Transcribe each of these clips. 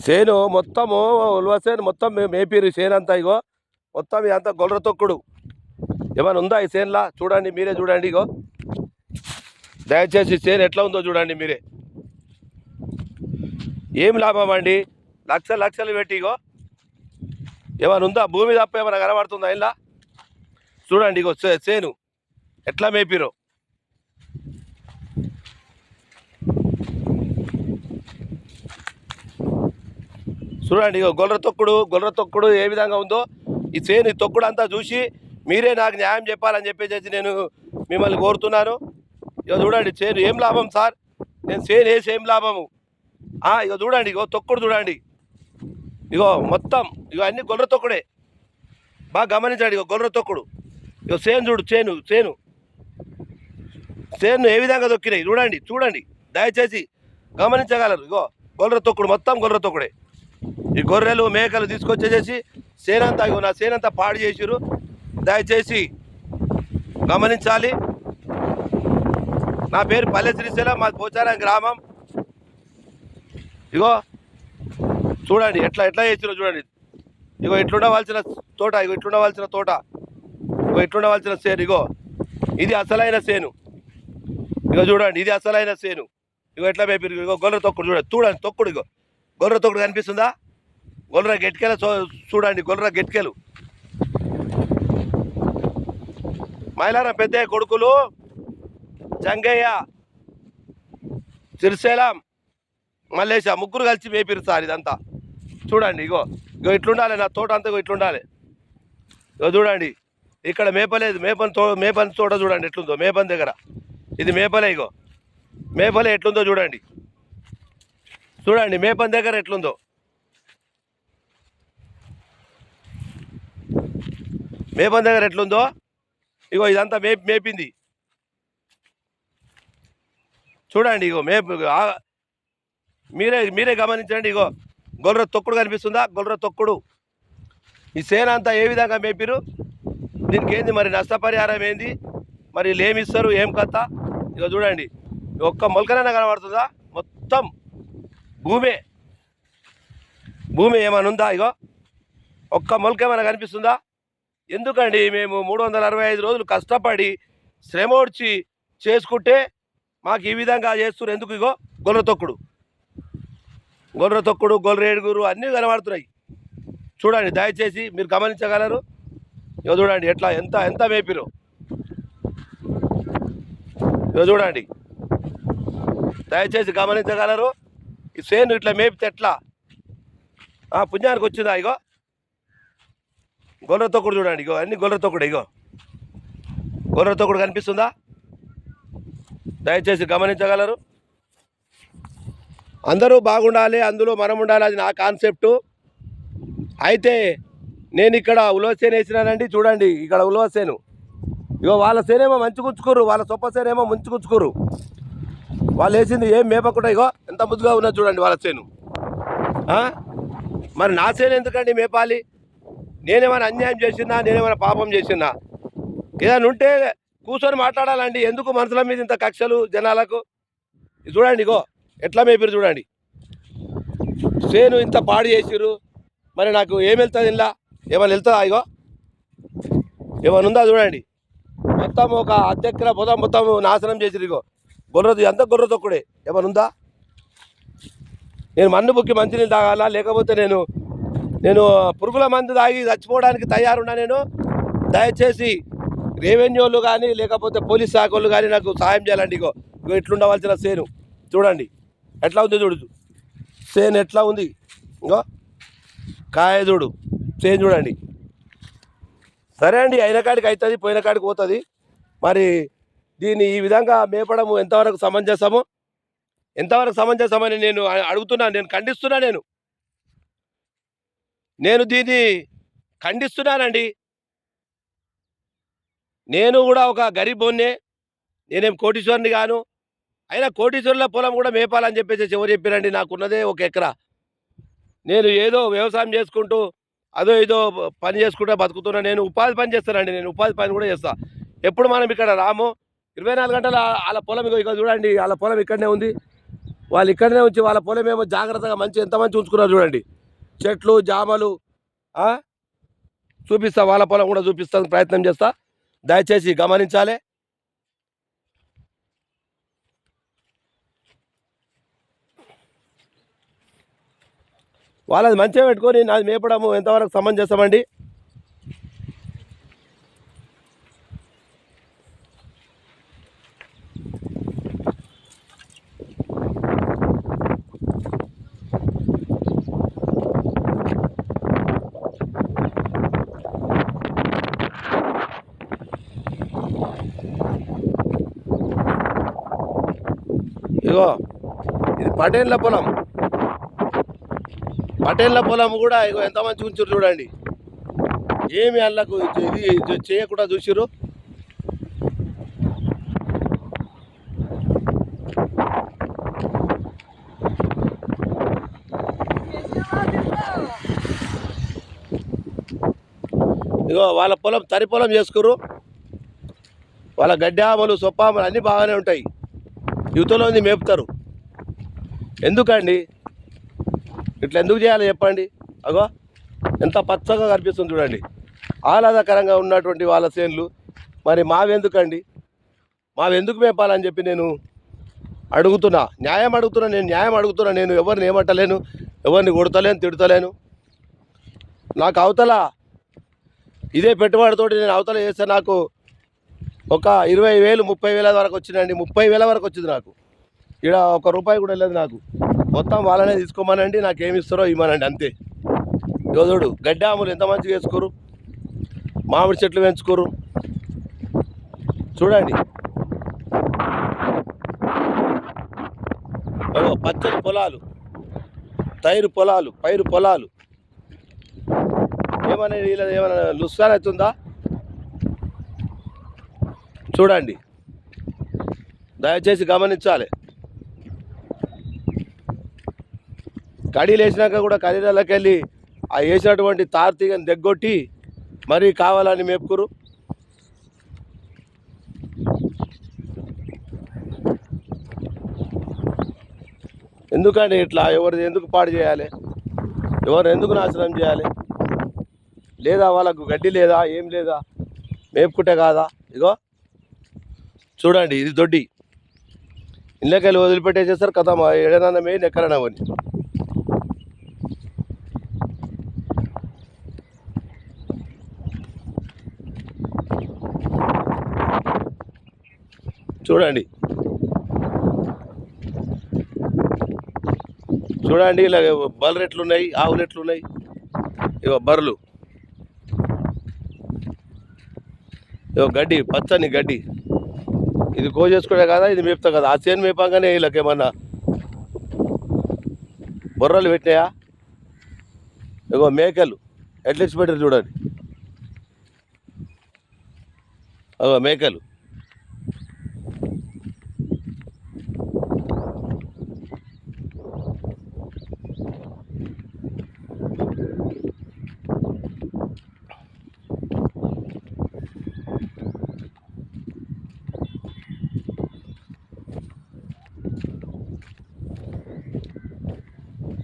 చేను మొత్తము ఉల్వసేను మొత్తం మేపిరు చేను అంతా. ఇగో మొత్తం ఇదంతా గొర్ర తొక్కుడు. ఏమైనా ఉందా ఈ చేనులా? చూడండి, మీరే చూడండి. ఇగో దయచేసి చేను ఎట్లా ఉందో చూడండి మీరే. ఏం లాభం అండి? లక్షలు లక్షలు పెట్టి ఇగో ఏమైనా ఉందా? భూమి తప్ప ఏమైనా కనబడుతుందా ఇలా? చూడండి ఇగో చేను ఎట్లా మేపిరో. చూడండి ఇగో గొర్ర తొక్కుడు ఏ విధంగా ఉందో. ఈ చేను తొక్కుడు అంతా చూసి మీరే నాకు న్యాయం చెప్పాలని చెప్పేసి నేను మిమ్మల్ని కోరుతున్నాను. ఇగో చూడండి చేను ఏం లాభం సార్? నేను చేను వేసి ఏం లాభము? ఇగో చూడండి, ఇగో తొక్కుడు చూడండి. ఇగో మొత్తం ఇగో అన్ని గొర్ర తొక్కుడే. బాగా గమనించండి. ఇగో గొర్ర తొక్కుడు. ఇగో చేను చూడు, చేను ఏ విధంగా తొక్కినాయి చూడండి దయచేసి గమనించగలరు. ఇగో గొర్ర తొక్కుడు, మొత్తం గొర్ర తొక్కుడే. ఈ గొర్రెలు మేకలు తీసుకొచ్చేసేసి సేనంతా ఇగో నా సేనంతా పాడు చేసిరు. దయచేసి గమనించాలి. నా పేరు పల్లె శ్రీశైలం, మాది పోచారం గ్రామం. ఇగో చూడండి ఎట్లా చేసిరో చూడండి. ఇగో ఇట్లుండవలసిన తోట, ఇగో ఇట్లుండవలసిన తోట, ఇగో ఇట్లుండవలసిన సేను. ఇగో ఇది అసలైన సేను. ఇగో చూడండి, ఇది అసలైన సేను. ఇగో ఎట్లా మేపిరు. ఇగో గొర్రె తొక్కుడు చూడండి తొక్కుడు. ఇగో గొర్రె తొక్కుడు కనిపిస్తుందా? గొర్రె గెట్కెలు చూడండి, గొర్రె గెట్కెలు. మైలారం పెద్దయ్య కొడుకులు జంగయ్య, శ్రీశైలం, మల్లేశ ముగ్గురు కలిసి మేపిరు సార్ ఇదంతా. చూడండి ఇగో ఇట్లుండాలి నా తోట అంతా. ఇగో ఇట్లుండాలి. ఇగో చూడండి ఇక్కడ మేపలేదు. మేపని తోట చూడండి ఎట్లుందో. మేపని దగ్గర ఇది మేపలే. ఇగో మేపలే ఎట్లుందో చూడండి. మేపని దగ్గర ఎట్లుందో. మేపని దగ్గర ఎట్లుందో. ఇగో ఇదంతా మేపింది చూడండి. ఇగో మీరే గమనించండి. ఇగో గొర్రె తొక్కుడు కనిపిస్తుందా? గొర్రె తొక్కుడు. ఈ సేన అంతా ఏ విధంగా మేపిరు? దీనికి ఏంది మరి నష్టపరిహారం ఏంది? మరి ఏమిస్తారు? ఏం కథ? ఇగో చూడండి, ఒక్క మొలకనైనా కనబడుతుందా? మొత్తం భూమి ఏమైనా ఉందా? ఇగో ఒక్క మొలక ఏమైనా కనిపిస్తుందా? ఎందుకండి మేము 365 రోజులు కష్టపడి శ్రమ వచ్చి చేసుకుంటే మాకు ఈ విధంగా చేస్తున్నారు ఎందుకు? ఇగో గొర్రె తొక్కుడు, గొర్రె ఏడుగురు అన్నీ కనబడుతున్నాయి. చూడండి దయచేసి మీరు గమనించగలరు. ఇగో చూడండి ఎట్లా ఎంత మేపిరో. ఇగో చూడండి దయచేసి గమనించగలరు. ఈ సేను ఇట్లా మేపితే ఎట్లా పుణ్యానికి వచ్చిందా? ఇగో గొర్రె తొక్కుడు చూడండి. ఇగో అన్ని గొర్రె తొక్కుడు. ఇగో గొర్రె తొక్కుడు కనిపిస్తుందా? దయచేసి గమనించగలరు. అందరూ బాగుండాలి, అందులో మనం ఉండాలి, అది నా కాన్సెప్టు. అయితే నేను ఇక్కడ ఉలవసేను వేసినానండి. చూడండి ఇక్కడ ఉలవసేను. ఇగో వాళ్ళ సేనేమో మంచుకుంచుకోరు, వాళ్ళ సొప్ప సేనేమో ముంచుకుంచుకోరు. వాళ్ళు వేసింది ఏం మేపకుండా ఇగో ఎంత ముద్దుగా ఉన్నది చూడండి వాళ్ళ సేను. మరి నా సేను ఎందుకండి మేపాలి? నేనేమైనా అన్యాయం చేసినా, నేనేమైనా పాపం చేసినా? ఏదైనా ఉంటే కూర్చొని మాట్లాడాలండి. ఎందుకు మనుషుల మీద ఇంత కక్షలు జనాలకు? చూడండి ఇగో ఎట్లా మేపిరు చూడండి. సేను ఇంత పాడు చేసిరు, మరి నాకు ఏం వెళ్తుంది? ఇలా ఏమైనా వెళ్తుందా? ఇగో ఏమైనా ఉందా? చూడండి మొత్తం ఒక అద్దెక్కర మొత్తం నాశనం చేసిరు. ఇగో ఎంత గొర్రె తొక్కుడే. ఏమైనా ఉందా? నేను మన్ను బుక్కి మంచినీళ్ళు తాగాలా? లేకపోతే నేను పురుగుల మందు తాగి చచ్చిపోవడానికి తయారున్నా నేను. దయచేసి రెవెన్యూ వాళ్ళు కానీ లేకపోతే పోలీస్ శాఖ వాళ్ళు కానీ నాకు సహాయం చేయాలండి. ఇగో ఇట్లుండవలసిన సేను చూడండి ఎట్లా ఉంది. చూడు సేను ఎట్లా ఉంది. ఇంకో కాయ చూడు, సేను చూడండి. సరే అండి, అయిన కాడికి అవుతుంది, పోయిన కాడికి పోతుంది. మరి దీన్ని ఈ విధంగా మేపడము ఎంతవరకు సమంజసమని నేను అడుగుతున్నాను. నేను ఖండిస్తున్నా. నేను దీన్ని ఖండిస్తున్నానండి. నేను కూడా ఒక గరీబోన్నే, నేనేం కోటీశ్వరుని గాను. అయినా కోటీశ్వరుల పొలం కూడా మేపాలని చెప్పేసి ఎవరు చెప్పారండి? నాకున్నదే 1 ఎకరా. నేను ఏదో వ్యవసాయం చేసుకుంటూ ఏదో పని చేసుకుంటూ బతుకుతున్నా. నేను ఉపాధి పని చేస్తానండి. నేను ఉపాధి పని కూడా చేస్తా. ఎప్పుడు మనం ఇక్కడ రాము 24 గంటల వాళ్ళ పొలం. ఇగో చూడండి వాళ్ళ పొలం ఇక్కడనే ఉంది. వాళ్ళు ఇక్కడనే ఉంచి వాళ్ళ పొలం ఏమో జాగ్రత్తగా ఎంత మంచి ఉంచుకున్నారు చూడండి. చెట్లు జామలు చూపిస్తా, వాళ్ళ పొలం కూడా చూపిస్తాను ప్రయత్నం చేస్తా, దయచేసి గమనించాలి. వాళ్ళది మంచిగా పెట్టుకొని నాది మేపడము ఎంతవరకు సమంజసమండి? ఇగో ఇది పటేళ్ళ పొలం. పటేళ్ళ పొలం కూడా ఇగో ఎంత మంచి ఉంచారు చూడండి. ఏమి అల్లకు ఇది చేయకుండా చూసిరు. ఇగో వాళ్ళ పొలం తరి పొలం చేసుకురు. వాళ్ళ గడ్డి ఆమలు సొప్పామలు అన్నీ బాగానే ఉంటాయి. యువతలోని మేపుతారు. ఎందుకండి ఇట్లా ఎందుకు చేయాలి చెప్పండి? అగో ఎంత పచ్చగా కనిపిస్తుంది చూడండి, ఆహ్లాదకరంగా ఉన్నటువంటి వాళ్ళ చేన్లు. మరి మావెందుకండి? మావెందుకు మేపాలని చెప్పి నేను అడుగుతున్నా, న్యాయం అడుగుతున్నా. నేను ఎవరిని ఏమంటలేను, ఎవరిని కొడతలేను, తిడతలేను. నాకు అవతల ఇదే పెట్టుబడితోటి నేను అవతల చేస్తే నాకు ఒక 20,000 30,000 వరకు వచ్చిందండి. 30,000 వరకు వచ్చింది నాకు. ఇక్కడ ₹1 కూడా లేదు నాకు. మొత్తం వాళ్ళనే తీసుకోమనండి, నాకేమి ఇస్తారో ఇవ్వమనండి అంతే. యోధుడు గడ్డి ఆములు ఎంత మంచిగా వేసుకోరు, మామిడి చెట్లు పెంచుకోరు చూడండి. పచ్చని పొలాలు, పైరు పొలాలు. ఏమైనా లుస్సాన్ అవుతుందా చూడండి, దయచేసి గమనించాలి. కడీలు వేసినాక కూడా కడీలకి వెళ్ళి ఆ వేసినటువంటి తార్తీగని దగ్గొట్టి మరీ కావాలని మేపుకురు. ఎందుకండి ఇట్లా? ఎవరిది ఎందుకు పాడు చేయాలి? ఎవరు ఎందుకు నాశనం చేయాలి? లేదా వాళ్ళకు గడ్డి లేదా, ఏం లేదా, మేపుకుంటే కాదా? ఇగో చూడండి, ఇది దొడ్డి. ఇళ్ళకెళ్ళి వదిలిపెట్టేసేస్తారు కదా, ఎడనన్నా మెయిన్ ఎక్కడన్నా అని. చూడండి ఇలా బర్రెలు ఎట్లున్నాయి, ఆవులు ఎట్లున్నాయి. ఇగో బర్రెలు, ఇగో గడ్డి, పచ్చని గడ్డి. ఇది కోసేసుకునే కదా, ఇది మేపుతా కదా. ఆ చేను మేపంగానే వీళ్ళకేమన్నా బొర్రలు పెట్టినాయా? ఇగో మేకలు ఎట్లెచ్చి పెట్టారు చూడండి. అగో మేకలు.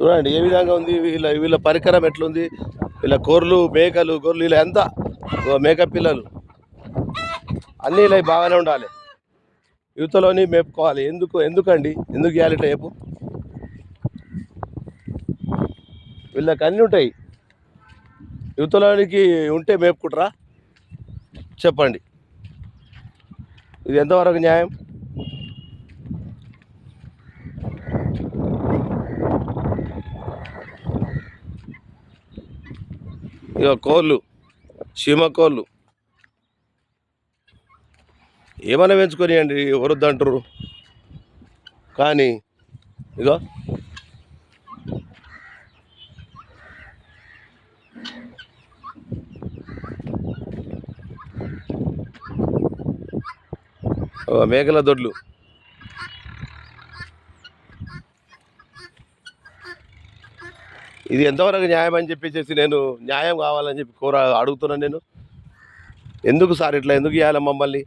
చూడండి ఏ విధంగా ఉంది వీళ్ళ పరికరం ఎట్లుంది. వీళ్ళ మేకలు గొర్రెలు ఇలా ఎంత మేక పిల్లలు అన్నీ ఇలా బాగానే ఉండాలి. యువతలోని మేపుకోవాలి. ఎందుకండి? ఎందుకు ఇవ్వాలి ఇట్లా చెప్పు? వీళ్ళకి అన్నీ ఉంటాయి, యువతలోనికి ఉంటే మేపుకుంటారా చెప్పండి? ఇది ఎంతవరకు న్యాయం? ఇక కోళ్ళు, చీమ కోళ్ళు ఏమైనా పెంచుకొని అండి, ఎవరొద్దంటారు. కానీ ఇగో మేకల దొడ్లు. ఇది ఎంతవరకు న్యాయం అని చెప్పేసి నేను న్యాయం కావాలని చెప్పి అడుగుతున్నాను నేను. ఎందుకు సార్ ఇట్లా ఎందుకు ఇవ్వాలి మమ్మల్ని?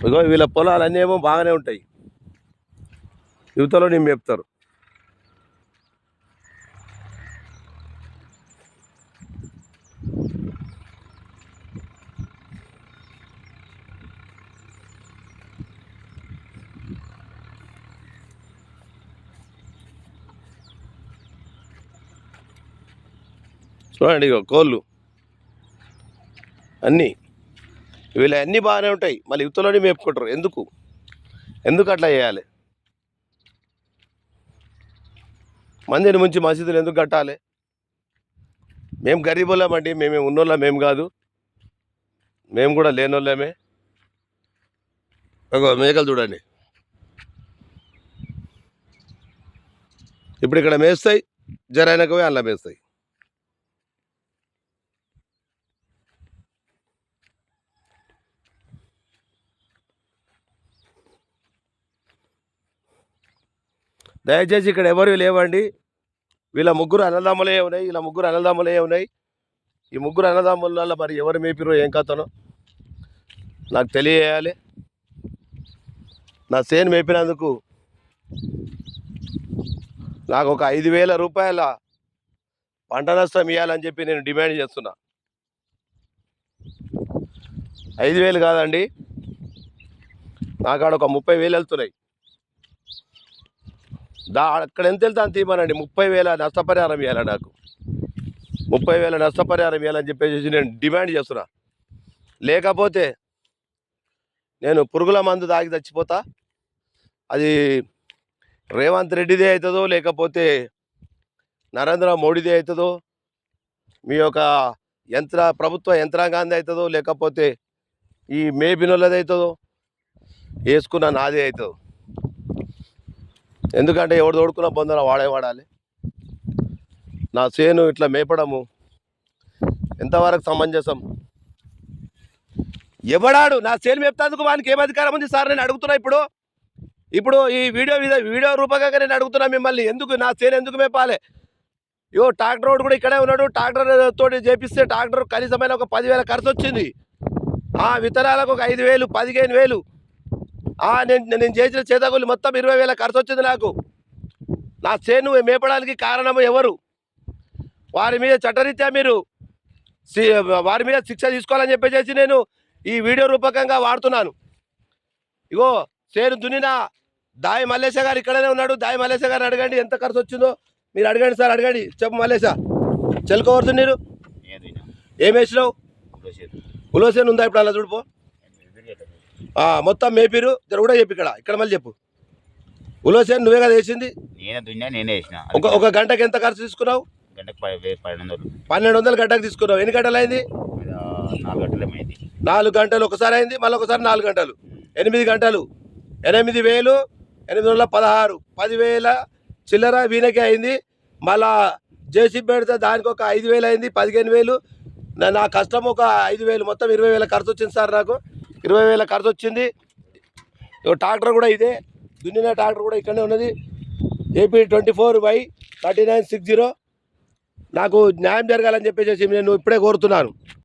ఇగో వీళ్ళ పొలాలు అన్నీ ఏమో బాగానే ఉంటాయి, యువతలో నేను మేపుతారు. చూడండి ఇగో కోళ్ళు అన్నీ, వీళ్ళ అన్నీ బాగానే ఉంటాయి, మళ్ళీ యువతలోనే మేపుకుంటారు. ఎందుకు ఎందుకు అట్లా చేయాలి? మందిని ముంచి మసీదులు ఎందుకు కట్టాలి? మేము గరీబులమండి, మేమే ఉన్నోళ్ళం మేము కాదు, మేము కూడా లేనోళ్ళమే. ఒక మేకలు చూడండి, ఇప్పుడు ఇక్కడ మేస్తాయి, జరైనకు పోయి అలా మేస్తాయి. దయచేసి ఇక్కడ ఎవరు లేవండి, వీళ్ళ ముగ్గురు అన్నదమ్ములే ఉన్నాయి, వీళ్ళ ముగ్గురు అన్నదమ్ములే ఉన్నాయి. ఈ ముగ్గురు అన్నదమ్ముల మరి ఎవరు మేపిరో ఏం కథనో నాకు తెలియజేయాలి. నా సేను మేపినందుకు నాకు ఒక 5,000 రూపాయల పంట నష్టం ఇవ్వాలని చెప్పి నేను డిమాండ్ చేస్తున్నా. 5,000 కాదండి, నాకాడ ఒక 30,000 వెళ్తున్నాయి. అక్కడ ఎంత వెళ్తాను తీయమనండి, 30,000 నష్టపరిహారం ఇవ్వాలి నాకు. 30,000 నష్టపరిహారం ఇవ్వాలని చెప్పేసి నేను డిమాండ్ చేస్తున్నా. లేకపోతే నేను పురుగుల మందు తాగి చచ్చిపోతా. అది రేవంత్ రెడ్డిదే అవుతుందో, లేకపోతే నరేంద్ర మోడీదే అవుతుందో, మీ యొక్క ప్రభుత్వ యంత్రాంగాంది అవుతుందో, లేకపోతే ఈ మేపినోళ్ళది అవుతుందో, వేసుకున్న నాదే అవుతుందో. ఎందుకంటే ఎవడు తోడుకున్న పొందన వాడే వాడాలి. నా చేను ఇట్లా మేపడము ఎంతవరకు సమంజసం? ఎవడాడు నా చేను మేపుతందుకు వానికి ఏం అధికారం ఉంది సార్? నేను అడుగుతున్నా. ఇప్పుడు ఈ వీడియో రూపకంగా నేను అడుగుతున్నా మిమ్మల్ని, ఎందుకు నా చేను ఎందుకు మేపాలి? ఇగో ట్రాక్టర్ రోడ్ కూడా ఇక్కడే ఉన్నాడు, ట్రాక్టర్ తోటి చేపిస్తే ట్రాక్టర్ కనీసమైన ఒక 10,000 ఖర్చు వచ్చింది. విత్తనాలకు ఒక 5,000, 15,000. నేను చేసిన చేతగులు మొత్తం 20,000 ఖర్చు వచ్చింది నాకు. నా చేను మేపడానికి కారణం ఎవరు? వారి మీద చట్టరీత్యా మీరు వారి మీద శిక్ష తీసుకోవాలని చెప్పేసి నేను ఈ వీడియో రూపకంగా వాడుతున్నాను. ఇగో చేను దున్నిన దాయి మల్లేశ గారు ఇక్కడనే ఉన్నాడు. దాయి మల్లేశ గారు అడగండి ఎంత ఖర్చు వచ్చిందో. మీరు అడగండి సార్, అడగండి. చెప్పు మల్లేశ, చెలుకోవద్దు నీరు ఏం వేసినావు? ఉలోసేను ఉందా ఇప్పుడు? అలా చూడిపో. మొత్తం మేపిరు జర కూడా చెప్పు. ఇక్కడ మళ్ళీ చెప్పు. ఉలోసేను నువ్వే కదా వేసింది? ఒక గంటకి ఎంత ఖర్చు తీసుకున్నావు? 1,200 గంటకు తీసుకున్నావు. ఎన్ని గంటలు అయింది? 4 గంటలు ఒకసారి అయింది, మళ్ళీ ఒకసారి 4 గంటలు, 8 గంటలు. 8,000, 816, 10,000 చిల్లర వీనకే అయింది. మళ్ళా జేసీబీ పెడితే దానికి ఒక 5,000 అయింది, 15,000. నా కష్టం ఒక 5,000, మొత్తం 20,000 ఖర్చు వచ్చింది సార్. నాకు 20,000 ఖర్చు వచ్చింది. ట్రాక్టర్ కూడా ఇదే, దున్నిన ట్రాక్టర్ కూడా ఇక్కడనే ఉన్నది. AP 24/3960. నాకు న్యాయం జరగాలని చెప్పేసి నేను ఇప్పుడే కోరుతున్నాను.